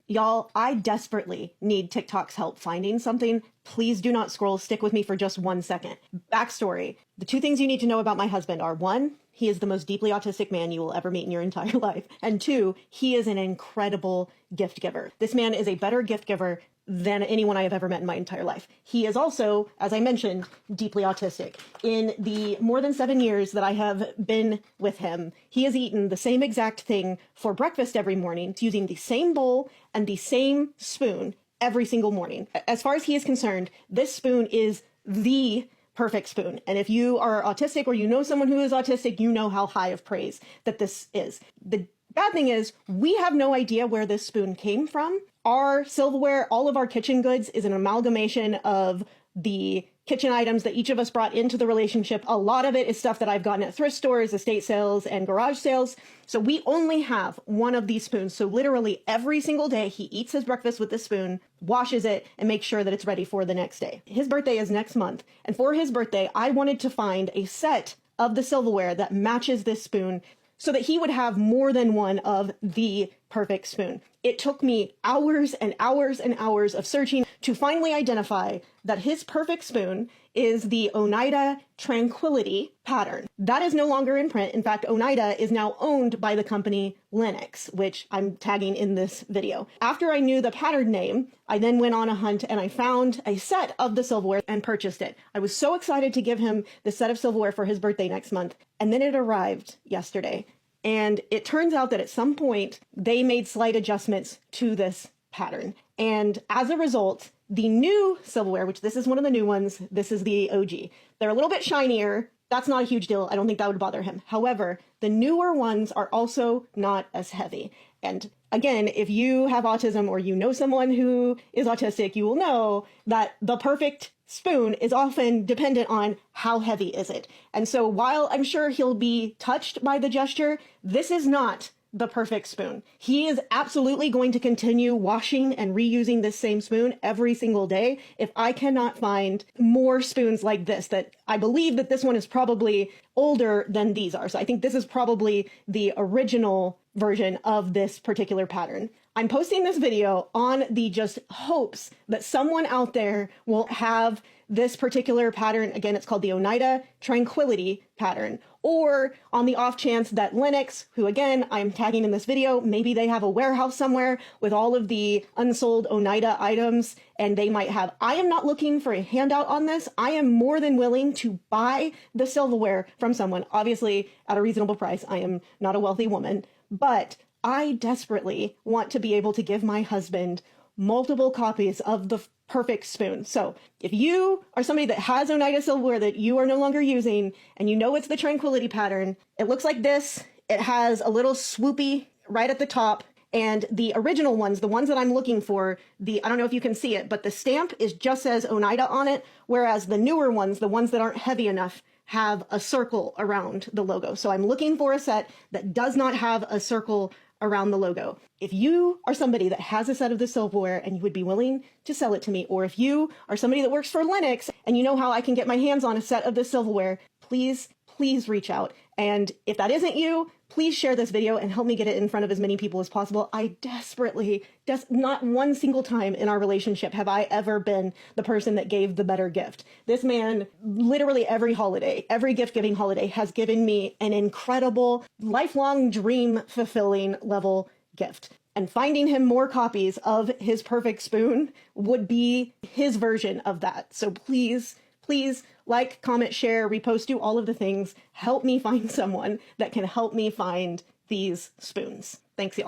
Y'all, I desperately need TikTok's help finding something. Please do not scroll. Stick with me for just 1 second. Backstory. The two things you need to know about my husband are: one, he is the most deeply autistic man you will ever meet in your entire life. And two, he is an incredible gift giver. This man is a better gift giver than anyone I have ever met in my entire life. He is also, as I mentioned, deeply autistic. In the more than 7 years that I have been with him, he has eaten the same exact thing for breakfast every morning, using the same bowl and the same spoon every single morning. As far as he is concerned, this spoon is the perfect spoon. And if you are autistic or you know someone who is autistic, you know how high of praise that this is. The bad thing is, we have no idea where this spoon came from. Our silverware, all of our kitchen goods, is an amalgamation of the kitchen items that each of us brought into the relationship. A lot of it is stuff that I've gotten at thrift stores, estate sales, and garage sales. So we only have one of these spoons. So literally every single day he eats his breakfast with this spoon, washes it, and makes sure that it's ready for the next day. His birthday is next month. And for his birthday, I wanted to find a set of the silverware that matches this spoon so that he would have more than one of the perfect spoon. It took me hours and hours and hours of searching to finally identify that his perfect spoon is the Oneida Tranquility pattern. That is no longer in print. In fact, Oneida is now owned by the company Linux, which I'm tagging in this video. After I knew the pattern name, I then went on a hunt and I found a set of the silverware and purchased it. I was so excited to give him the set of silverware for his birthday next month. And then it arrived yesterday. And it turns out that at some point they made slight adjustments to this pattern. And as a result, the new silverware, which this is one of the new ones, this is the OG. They're a little bit shinier. That's not a huge deal. I don't think that would bother him. However, the newer ones are also not as heavy. And again, if you have autism or you know someone who is autistic, you will know that the perfect spoon is often dependent on how heavy is it. And so while I'm sure he'll be touched by the gesture, this is not the perfect spoon. He is absolutely going to continue washing and reusing this same spoon every single day if I cannot find more spoons like this. That I believe that this one is probably older than these are. So I think this is probably the original version of this particular pattern. I'm posting this video on the just hopes that someone out there will have this particular pattern. Again, it's called the Oneida Tranquility pattern. Or on the off chance that Linux, who again, I'm tagging in this video, maybe they have a warehouse somewhere with all of the unsold Oneida items and they might have. I am not looking for a handout on this. I am more than willing to buy the silverware from someone, obviously at a reasonable price. I am not a wealthy woman, but I desperately want to be able to give my husband multiple copies of the perfect spoon. So if you are somebody that has Oneida silverware that you are no longer using and you know it's the Tranquility pattern, it looks like this. It has a little swoopy right at the top. And the original ones, the ones that I'm looking for, I don't know if you can see it, but the stamp is just says Oneida on it, whereas the newer ones, the ones that aren't heavy enough, have a circle around the logo. So I'm looking for a set that does not have a circle around the logo. If you are somebody that has a set of the silverware and you would be willing to sell it to me, or if you are somebody that works for Linux and you know how I can get my hands on a set of the silverware, please reach out. And if that isn't you, please share this video and help me get it in front of as many people as possible. I desperately, not one single time in our relationship have I ever been the person that gave the better gift. This man, literally every holiday, every gift-giving holiday, has given me an incredible, lifelong dream fulfilling level gift. And finding him more copies of his perfect spoon would be his version of that. So please like, comment, share, repost, do all of the things. Help me find someone that can help me find these spoons. Thanks, y'all.